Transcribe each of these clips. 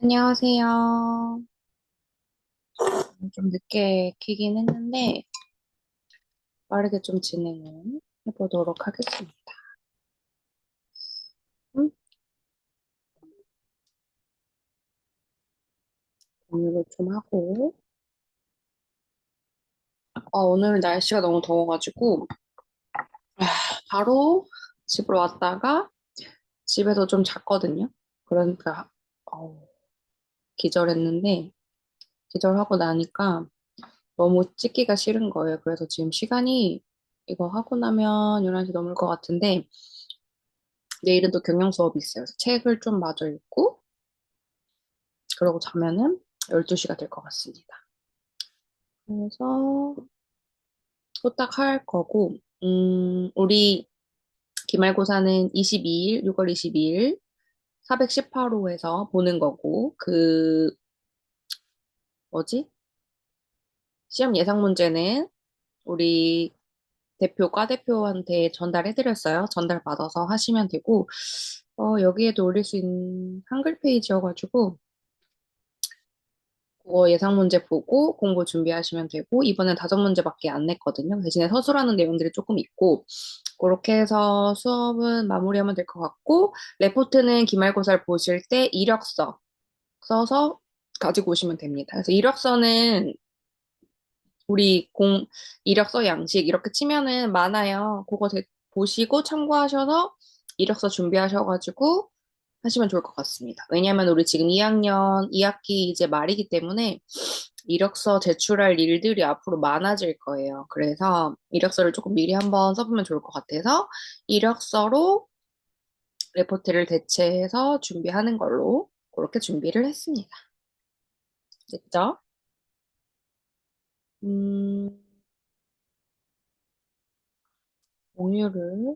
안녕하세요. 좀 늦게 키긴 했는데 빠르게 좀 진행을 해보도록 하겠습니다. 음, 공유를 좀 하고 오늘 날씨가 너무 더워가지고 아, 바로 집으로 왔다가 집에서 좀 잤거든요. 그러니까 기절했는데 기절하고 나니까 너무 찢기가 싫은 거예요. 그래서 지금 시간이 이거 하고 나면 11시 넘을 것 같은데 내일은 또 경영 수업이 있어요. 그래서 책을 좀 마저 읽고 그러고 자면은 12시가 될 것 같습니다. 그래서 후딱 할 거고, 우리 기말고사는 22일, 6월 22일 418호에서 보는 거고, 뭐지? 시험 예상 문제는 우리 과대표한테 전달해드렸어요. 전달받아서 하시면 되고, 여기에도 올릴 수 있는 한글 페이지여가지고, 그거 예상 문제 보고 공부 준비하시면 되고, 이번엔 5문제밖에 안 냈거든요. 대신에 서술하는 내용들이 조금 있고, 그렇게 해서 수업은 마무리하면 될 것 같고, 레포트는 기말고사를 보실 때 이력서 써서 가지고 오시면 됩니다. 그래서 이력서는 우리 이력서 양식 이렇게 치면은 많아요. 보시고 참고하셔서 이력서 준비하셔가지고 하시면 좋을 것 같습니다. 왜냐면 우리 지금 2학년 2학기 이제 말이기 때문에 이력서 제출할 일들이 앞으로 많아질 거예요. 그래서 이력서를 조금 미리 한번 써보면 좋을 것 같아서 이력서로 레포트를 대체해서 준비하는 걸로 그렇게 준비를 했습니다. 됐죠? 음, 공유를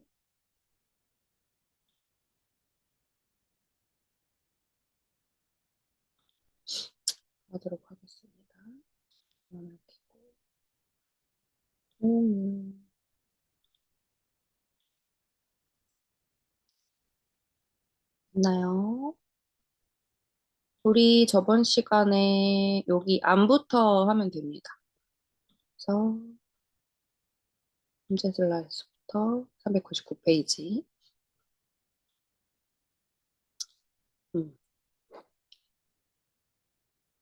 하도록 하겠습니다. 공유. 있나요? 우리 저번 시간에 여기 안부터 하면 됩니다. 그래서 문제 슬라이드부터 399페이지.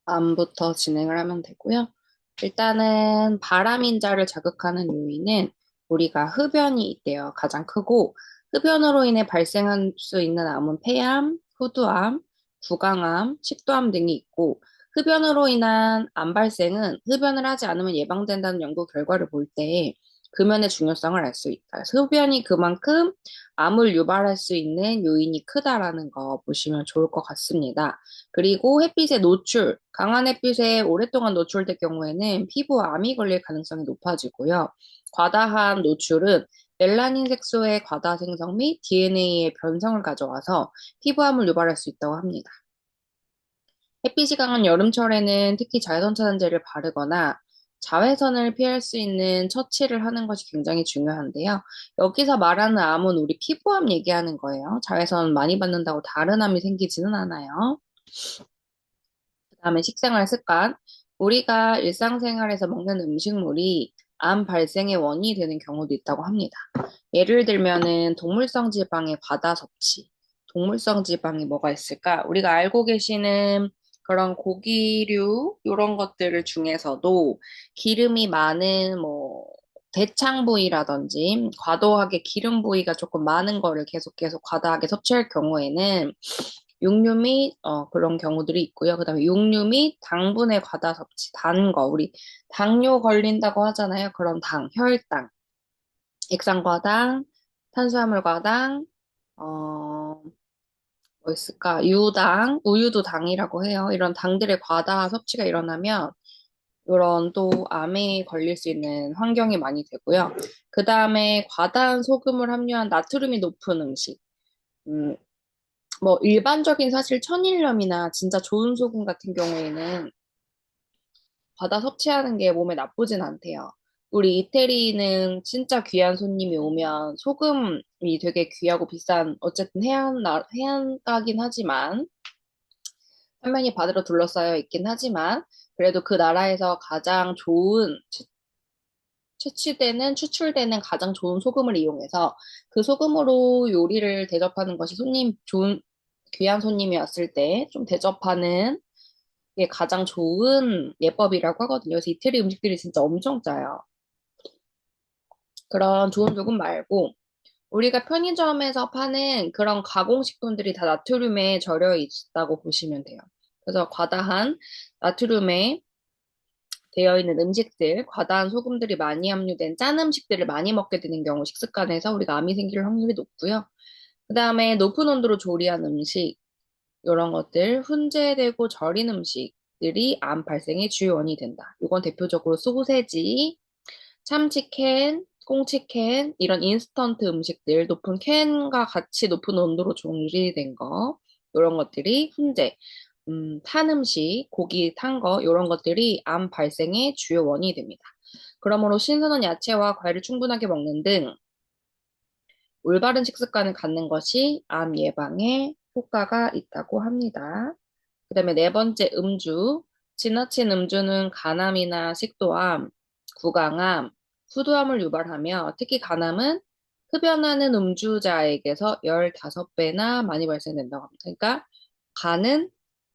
안부터 진행을 하면 되고요. 일단은 바람인자를 자극하는 요인은 우리가 흡연이 있대요. 가장 크고 흡연으로 인해 발생할 수 있는 암은 폐암, 후두암, 구강암, 식도암 등이 있고 흡연으로 인한 암 발생은 흡연을 하지 않으면 예방된다는 연구 결과를 볼 때 금연의 중요성을 알 수 있다. 그래서 흡연이 그만큼 암을 유발할 수 있는 요인이 크다라는 거 보시면 좋을 것 같습니다. 그리고 햇빛의 노출, 강한 햇빛에 오랫동안 노출될 경우에는 피부 암이 걸릴 가능성이 높아지고요. 과다한 노출은 멜라닌 색소의 과다 생성 및 DNA의 변성을 가져와서 피부암을 유발할 수 있다고 합니다. 햇빛이 강한 여름철에는 특히 자외선 차단제를 바르거나 자외선을 피할 수 있는 처치를 하는 것이 굉장히 중요한데요. 여기서 말하는 암은 우리 피부암 얘기하는 거예요. 자외선 많이 받는다고 다른 암이 생기지는 않아요. 그다음에 식생활 습관. 우리가 일상생활에서 먹는 음식물이 암 발생의 원인이 되는 경우도 있다고 합니다. 예를 들면은 동물성 지방의 과다 섭취. 동물성 지방이 뭐가 있을까? 우리가 알고 계시는 그런 고기류 이런 것들 중에서도 기름이 많은 대창 부위라든지 과도하게 기름 부위가 조금 많은 거를 계속 과다하게 섭취할 경우에는 육류 및 그런 경우들이 있고요. 그다음에 육류 및 당분의 과다 섭취, 단 거, 우리 당뇨 걸린다고 하잖아요. 그런 혈당, 액상과당, 탄수화물과당, 뭐 있을까? 유당, 우유도 당이라고 해요. 이런 당들의 과다 섭취가 일어나면 이런 또 암에 걸릴 수 있는 환경이 많이 되고요. 그 다음에 과다한 소금을 함유한 나트륨이 높은 음식. 음, 일반적인 사실 천일염이나 진짜 좋은 소금 같은 경우에는 과다 섭취하는 게 몸에 나쁘진 않대요. 우리 이태리는 진짜 귀한 손님이 오면 소금이 되게 귀하고 비싼, 어쨌든 해안가긴 하지만 화면이 바다로 둘러싸여 있긴 하지만 그래도 그 나라에서 가장 좋은 추출되는 가장 좋은 소금을 이용해서 그 소금으로 요리를 대접하는 것이 귀한 손님이 왔을 때 좀 대접하는 게 가장 좋은 예법이라고 하거든요. 그래서 이태리 음식들이 진짜 엄청 짜요. 그런 좋은 소금 말고 우리가 편의점에서 파는 그런 가공식품들이 다 나트륨에 절여 있다고 보시면 돼요. 그래서 과다한 나트륨에 되어 있는 음식들, 과다한 소금들이 많이 함유된 짠 음식들을 많이 먹게 되는 경우 식습관에서 우리가 암이 생길 확률이 높고요. 그 다음에 높은 온도로 조리한 음식, 이런 것들, 훈제되고 절인 음식들이 암 발생의 주요 원인이 된다. 이건 대표적으로 소세지, 참치캔, 꽁치캔, 이런 인스턴트 음식들, 높은 캔과 같이 높은 온도로 조리된 거, 이런 것들이 훈제, 탄 음식, 고기 탄 거, 이런 것들이 암 발생의 주요 원인이 됩니다. 그러므로 신선한 야채와 과일을 충분하게 먹는 등 올바른 식습관을 갖는 것이 암 예방에 효과가 있다고 합니다. 그 다음에 네 번째 음주. 지나친 음주는 간암이나 식도암, 구강암, 후두암을 유발하며 특히 간암은 흡연하는 음주자에게서 15배나 많이 발생된다고 합니다. 그러니까 간은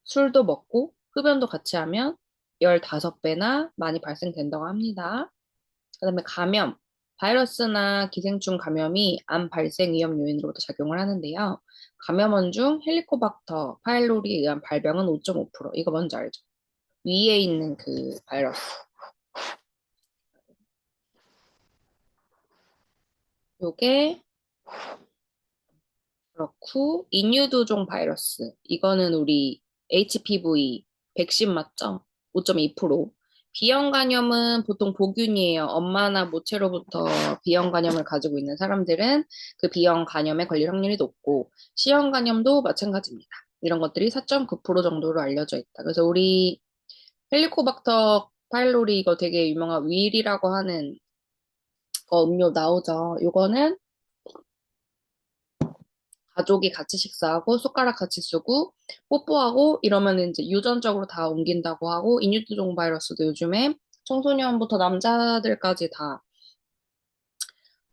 술도 먹고 흡연도 같이 하면 15배나 많이 발생된다고 합니다. 그다음에 감염, 바이러스나 기생충 감염이 암 발생 위험 요인으로도 작용을 하는데요. 감염원 중 헬리코박터 파일로리에 의한 발병은 5.5%. 이거 뭔지 알죠? 위에 있는 그 바이러스. 요게 그렇고 인유두종 바이러스. 이거는 우리 HPV 백신 맞죠? 5.2%. B형 간염은 보통 보균이에요. 엄마나 모체로부터 B형 간염을 가지고 있는 사람들은 그 B형 간염에 걸릴 확률이 높고 C형 간염도 마찬가지입니다. 이런 것들이 4.9% 정도로 알려져 있다. 그래서 우리 헬리코박터 파일로리 이거 되게 유명한 윌이라고 하는 거 음료 나오죠. 요거는 가족이 같이 식사하고 숟가락 같이 쓰고 뽀뽀하고 이러면 이제 유전적으로 다 옮긴다고 하고 인유두종 바이러스도 요즘에 청소년부터 남자들까지 다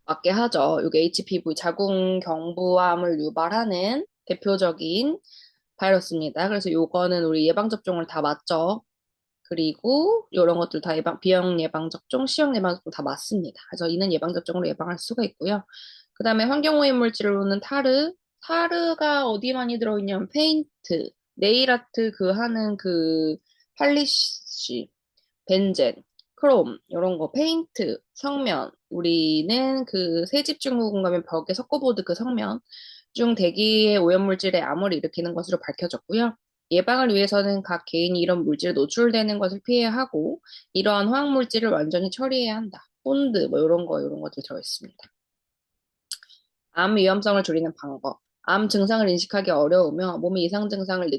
맞게 하죠. 이게 HPV 자궁경부암을 유발하는 대표적인 바이러스입니다. 그래서 요거는 우리 예방접종을 다 맞죠. 그리고 이런 것들 다 비형 예방접종, C형 예방접종 다 맞습니다. 그래서 이는 예방접종으로 예방할 수가 있고요. 그 다음에 환경오염물질로는 타르가 어디 많이 들어있냐면 페인트, 네일아트 그 하는 그 팔리시, 벤젠, 크롬 이런 거 페인트, 성면 우리는 그 새집중후군 가면 벽에 석고보드 그 성면 중 대기의 오염물질에 암을 일으키는 것으로 밝혀졌고요. 예방을 위해서는 각 개인이 이런 물질에 노출되는 것을 피해야 하고 이러한 화학물질을 완전히 처리해야 한다. 본드 뭐 이런 것들 들어있습니다. 암 위험성을 줄이는 방법. 암 증상을 인식하기 어려우며 몸의 이상 증상을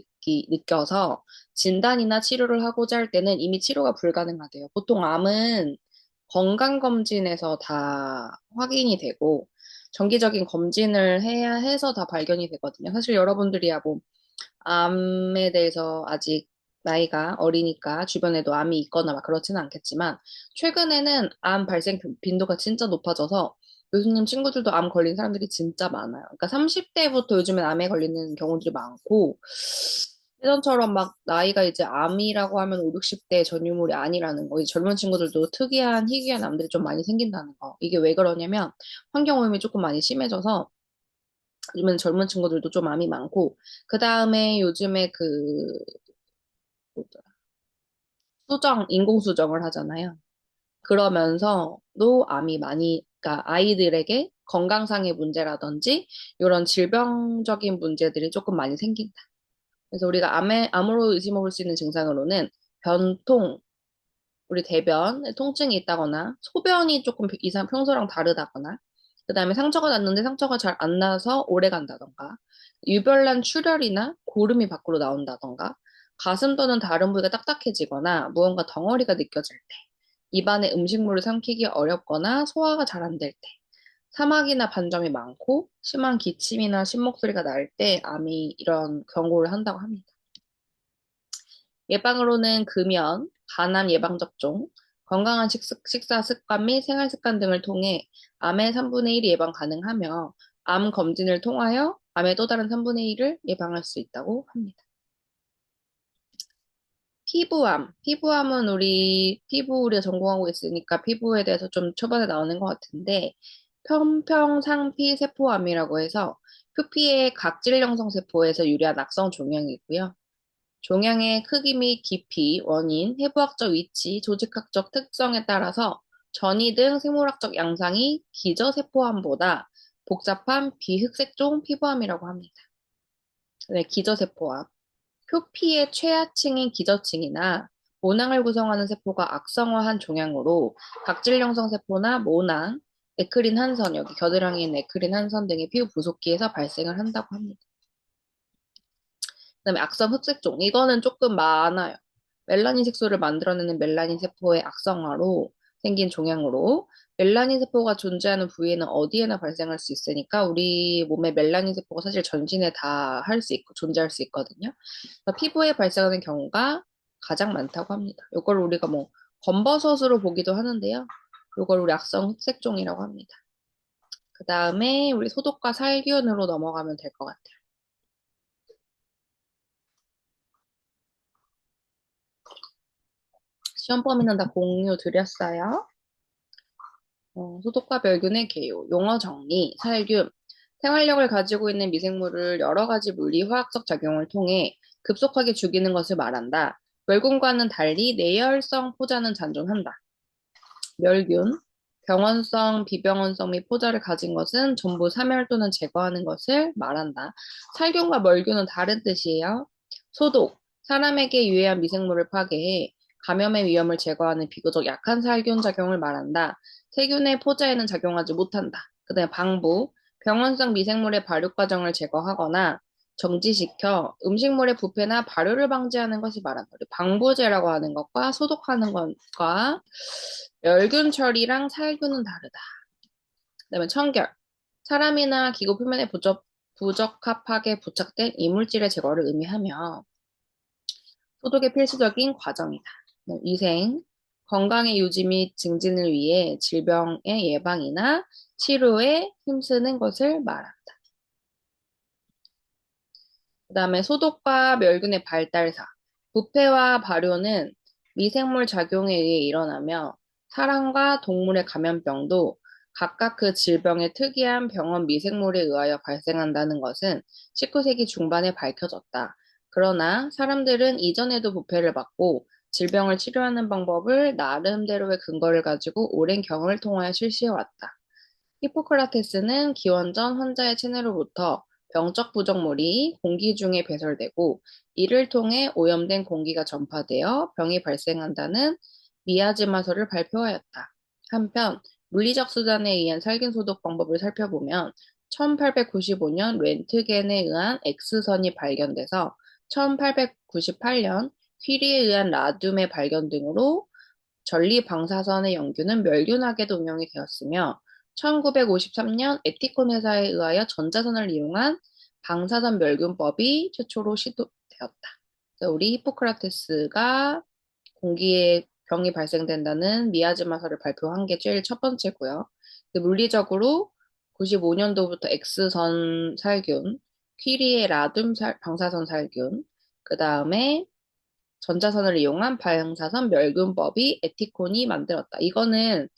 느껴서 진단이나 치료를 하고자 할 때는 이미 치료가 불가능하대요. 보통 암은 건강검진에서 다 확인이 되고 정기적인 검진을 해야 해서 다 발견이 되거든요. 사실 여러분들이야 뭐 암에 대해서 아직 나이가 어리니까 주변에도 암이 있거나 막 그렇지는 않겠지만 최근에는 암 발생 빈도가 진짜 높아져서 교수님 친구들도 암 걸린 사람들이 진짜 많아요. 그러니까 30대부터 요즘엔 암에 걸리는 경우들이 많고 예전처럼 막 나이가 이제 암이라고 하면 5, 60대 전유물이 아니라는 거. 이제 젊은 친구들도 특이한 희귀한 암들이 좀 많이 생긴다는 거. 이게 왜 그러냐면 환경오염이 조금 많이 심해져서 요즘엔 젊은 친구들도 좀 암이 많고, 그 다음에 요즘에 뭐더라, 인공수정을 하잖아요. 그러면서도 암이 많이, 그러니까 아이들에게 건강상의 문제라든지, 이런 질병적인 문제들이 조금 많이 생긴다. 그래서 우리가 암으로 의심해 볼 수 있는 증상으로는 변통, 우리 대변에 통증이 있다거나, 소변이 조금 평소랑 다르다거나, 그 다음에 상처가 났는데 상처가 잘 안 나서 오래 간다던가, 유별난 출혈이나 고름이 밖으로 나온다던가, 가슴 또는 다른 부위가 딱딱해지거나, 무언가 덩어리가 느껴질 때, 입안에 음식물을 삼키기 어렵거나 소화가 잘 안 될 때, 사막이나 반점이 많고, 심한 기침이나 심목소리가 날 때, 암이 이런 경고를 한다고 합니다. 예방으로는 금연, 간암 예방접종, 건강한 식사 습관 및 생활 습관 등을 통해 암의 3분의 1이 예방 가능하며 암 검진을 통하여 암의 또 다른 3분의 1을 예방할 수 있다고 합니다. 피부암. 피부암은 우리가 전공하고 있으니까 피부에 대해서 좀 초반에 나오는 것 같은데, 편평상피세포암이라고 해서 표피의 각질 형성 세포에서 유래한 악성 종양이고요. 종양의 크기 및 깊이, 원인, 해부학적 위치, 조직학적 특성에 따라서 전이 등 생물학적 양상이 기저세포암보다 복잡한 비흑색종 피부암이라고 합니다. 네, 기저세포암. 표피의 최하층인 기저층이나 모낭을 구성하는 세포가 악성화한 종양으로 각질 형성 세포나 모낭, 에크린 한선, 여기 겨드랑이에 있는 에크린 한선 등의 피부 부속기에서 발생을 한다고 합니다. 그다음에 악성 흑색종. 이거는 조금 많아요. 멜라닌 색소를 만들어내는 멜라닌 세포의 악성화로 생긴 종양으로 멜라닌 세포가 존재하는 부위에는 어디에나 발생할 수 있으니까 우리 몸에 멜라닌 세포가 사실 전신에 다 할 수 있고 존재할 수 있거든요. 그래서 피부에 발생하는 경우가 가장 많다고 합니다. 이걸 우리가 뭐 검버섯으로 보기도 하는데요. 이걸 우리 악성 흑색종이라고 합니다. 그 다음에 우리 소독과 살균으로 넘어가면 될 것 같아요. 시험 범위는 다 공유 드렸어요. 소독과 멸균의 개요, 용어 정리, 살균. 생활력을 가지고 있는 미생물을 여러 가지 물리 화학적 작용을 통해 급속하게 죽이는 것을 말한다. 멸균과는 달리 내열성 포자는 잔존한다. 멸균, 병원성, 비병원성 및 포자를 가진 것은 전부 사멸 또는 제거하는 것을 말한다. 살균과 멸균은 다른 뜻이에요. 소독, 사람에게 유해한 미생물을 파괴해 감염의 위험을 제거하는 비교적 약한 살균 작용을 말한다. 세균의 포자에는 작용하지 못한다. 그다음에 방부, 병원성 미생물의 발육 과정을 제거하거나 정지시켜 음식물의 부패나 발효를 방지하는 것이 말한다. 방부제라고 하는 것과 소독하는 것과 멸균 처리랑 살균은 다르다. 그다음에 청결. 사람이나 기구 표면에 부적합하게 부착된 이물질의 제거를 의미하며 소독의 필수적인 과정이다. 위생. 건강의 유지 및 증진을 위해 질병의 예방이나 치료에 힘쓰는 것을 말한다. 그다음에 소독과 멸균의 발달사. 부패와 발효는 미생물 작용에 의해 일어나며 사람과 동물의 감염병도 각각 그 질병의 특이한 병원 미생물에 의하여 발생한다는 것은 19세기 중반에 밝혀졌다. 그러나 사람들은 이전에도 부패를 받고 질병을 치료하는 방법을 나름대로의 근거를 가지고 오랜 경험을 통하여 실시해왔다. 히포크라테스는 기원 전 환자의 체내로부터 병적 부적물이 공기 중에 배설되고 이를 통해 오염된 공기가 전파되어 병이 발생한다는 미야즈마서를 발표하였다. 한편 물리적 수단에 의한 살균 소독 방법을 살펴보면 1895년 렌트겐에 의한 X선이 발견돼서 1898년 퀴리에 의한 라듐의 발견 등으로 전리 방사선의 연규는 멸균하게도 응용이 되었으며 1953년 에티콘 회사에 의하여 전자선을 이용한 방사선 멸균법이 최초로 시도되었다. 우리 히포크라테스가 공기에 병이 발생된다는 미야즈마서를 발표한 게 제일 첫 번째고요. 물리적으로 95년도부터 X선 살균, 퀴리의 라듐 방사선 살균, 그 다음에 전자선을 이용한 방사선 멸균법이 에티콘이 만들었다. 이거는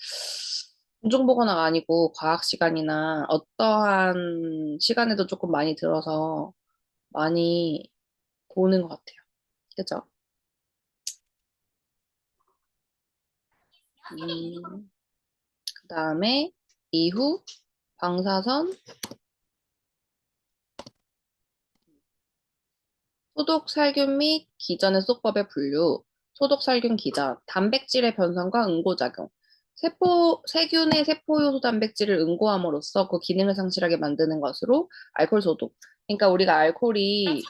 공중보건화가 아니고 과학 시간이나 어떠한 시간에도 조금 많이 들어서 많이 보는 것 같아요. 그죠? 그 다음에 이후 방사선 소독 살균 및 기전의 소독법의 분류, 소독 살균 기전, 단백질의 변성과 응고작용. 세균의 세포 요소 단백질을 응고함으로써 그 기능을 상실하게 만드는 것으로 알코올 소독. 그러니까 우리가 알코올이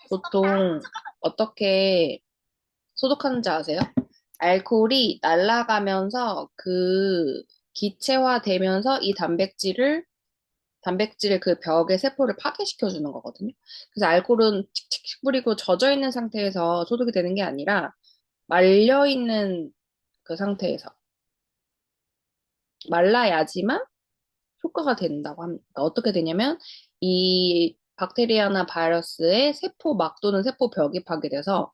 보통 어떻게 소독하는지 아세요? 알코올이 날아가면서 그 기체화 되면서 이 단백질을 단백질 그 벽의 세포를 파괴시켜 주는 거거든요. 그래서 알코올은 칙칙 뿌리고 젖어 있는 상태에서 소독이 되는 게 아니라 말려 있는 그 상태에서 말라야지만 효과가 된다고 합니다. 어떻게 되냐면 이 박테리아나 바이러스의 세포막 또는 세포벽이 파괴돼서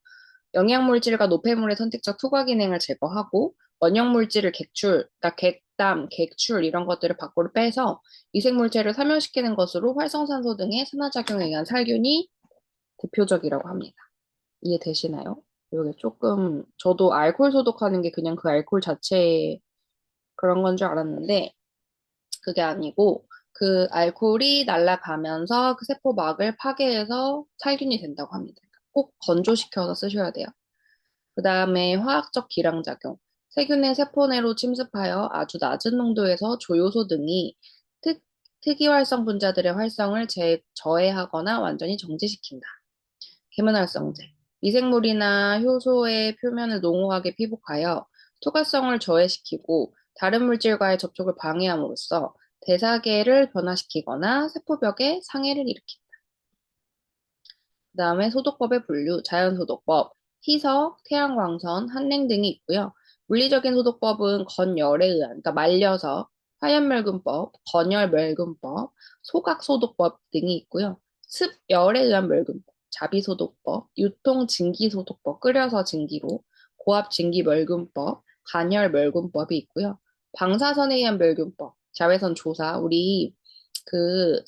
영양물질과 노폐물의 선택적 투과 기능을 제거하고 원형물질을 객출, 그러니까 객담, 객출 이런 것들을 밖으로 빼서 미생물체를 사멸시키는 것으로 활성산소 등의 산화작용에 의한 살균이 대표적이라고 합니다. 이해되시나요? 이게 조금 저도 알코올 소독하는 게 그냥 그 알코올 자체의 그런 건 줄 알았는데 그게 아니고 그 알코올이 날아가면서 그 세포막을 파괴해서 살균이 된다고 합니다. 꼭 건조시켜서 쓰셔야 돼요. 그 다음에 화학적 기량작용. 세균의 세포 내로 침습하여 아주 낮은 농도에서 조효소 등이 특이활성 분자들의 활성을 저해하거나 완전히 정지시킨다. 계면활성제. 미생물이나 효소의 표면을 농후하게 피복하여 투과성을 저해시키고 다른 물질과의 접촉을 방해함으로써 대사계를 변화시키거나 세포벽에 상해를 일으킨다. 그 다음에 소독법의 분류, 자연소독법, 희석, 태양광선, 한냉 등이 있고요. 물리적인 소독법은 건열에 의한, 그러니까 말려서 화염멸균법, 건열멸균법, 소각소독법 등이 있고요. 습열에 의한 멸균법, 자비소독법, 유통증기소독법, 끓여서 증기로, 고압증기멸균법, 간열멸균법이 있고요. 방사선에 의한 멸균법, 자외선 조사, 우리 그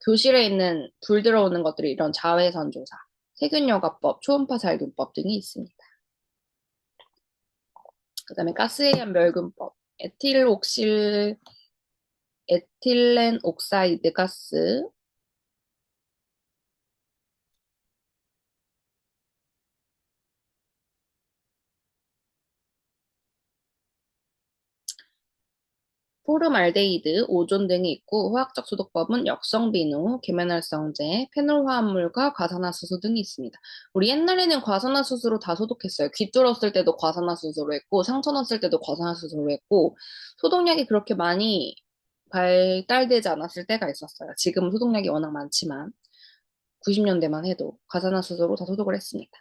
교실에 있는 불 들어오는 것들이 이런 자외선 조사, 세균여과법, 초음파 살균법 등이 있습니다. 그다음에 가스에 의한 멸균법, 에틸렌 옥사이드 가스, 포름알데히드, 오존 등이 있고 화학적 소독법은 역성비누, 계면활성제, 페놀화합물과 과산화수소 등이 있습니다. 우리 옛날에는 과산화수소로 다 소독했어요. 귀 뚫었을 때도 과산화수소로 했고 상처 났을 때도 과산화수소로 했고 소독약이 그렇게 많이 발달되지 않았을 때가 있었어요. 지금은 소독약이 워낙 많지만 90년대만 해도 과산화수소로 다 소독을 했습니다.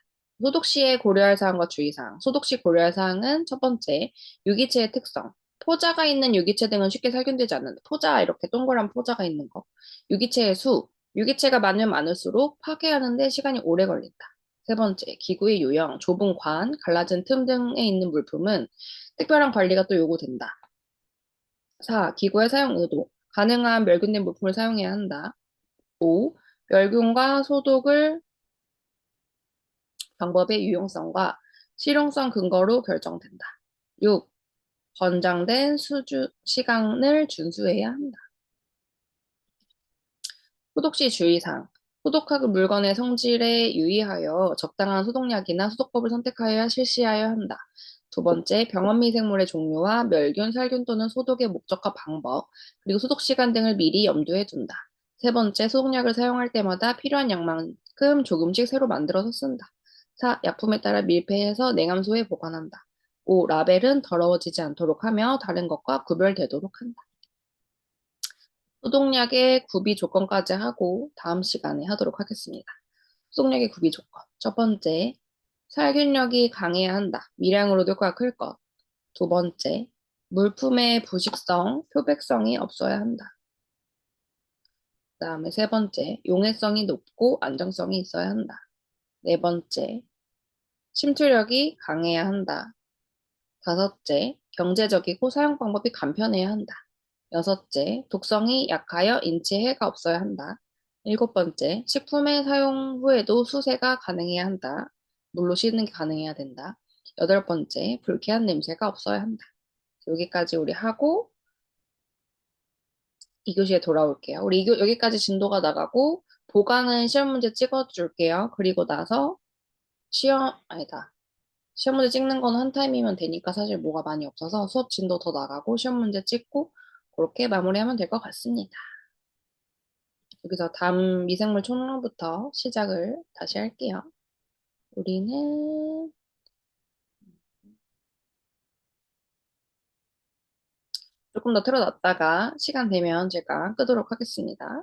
소독 시에 고려할 사항과 주의사항. 소독 시 고려할 사항은 첫 번째, 유기체의 특성. 포자가 있는 유기체 등은 쉽게 살균되지 않는다. 포자, 이렇게 동그란 포자가 있는 거. 유기체의 수. 유기체가 많으면 많을수록 파괴하는데 시간이 오래 걸린다. 세 번째, 기구의 유형, 좁은 관, 갈라진 틈 등에 있는 물품은 특별한 관리가 또 요구된다. 4. 기구의 사용 의도. 가능한 멸균된 물품을 사용해야 한다. 5. 멸균과 소독을 방법의 유용성과 실용성 근거로 결정된다. 6. 권장된 시간을 준수해야 한다. 소독 시 주의사항. 소독할 물건의 성질에 유의하여 적당한 소독약이나 소독법을 선택하여 실시하여야 한다. 두 번째, 병원 미생물의 종류와 멸균, 살균 또는 소독의 목적과 방법, 그리고 소독 시간 등을 미리 염두에 둔다. 세 번째, 소독약을 사용할 때마다 필요한 양만큼 조금씩 새로 만들어서 쓴다. 4. 약품에 따라 밀폐해서 냉암소에 보관한다. 5. 라벨은 더러워지지 않도록 하며 다른 것과 구별되도록 한다. 소독약의 구비 조건까지 하고 다음 시간에 하도록 하겠습니다. 소독약의 구비 조건. 첫 번째, 살균력이 강해야 한다. 미량으로도 효과가 클 것. 두 번째, 물품의 부식성, 표백성이 없어야 한다. 그다음에 세 번째, 용해성이 높고 안정성이 있어야 한다. 네 번째, 침투력이 강해야 한다. 다섯째, 경제적이고 사용 방법이 간편해야 한다. 여섯째, 독성이 약하여 인체에 해가 없어야 한다. 일곱 번째, 식품의 사용 후에도 수세가 가능해야 한다. 물로 씻는 게 가능해야 된다. 여덟 번째, 불쾌한 냄새가 없어야 한다. 여기까지 우리 하고 2교시에 돌아올게요. 우리 여기까지 진도가 나가고 보강은 시험 문제 찍어줄게요. 그리고 나서 아니다. 시험 문제 찍는 거는 한 타임이면 되니까 사실 뭐가 많이 없어서 수업 진도 더 나가고 시험 문제 찍고 그렇게 마무리하면 될 것 같습니다. 여기서 담 미생물 총론부터 시작을 다시 할게요. 우리는 조금 조금 더 틀어놨다가 시간 되면 제가 끄도록 하겠습니다.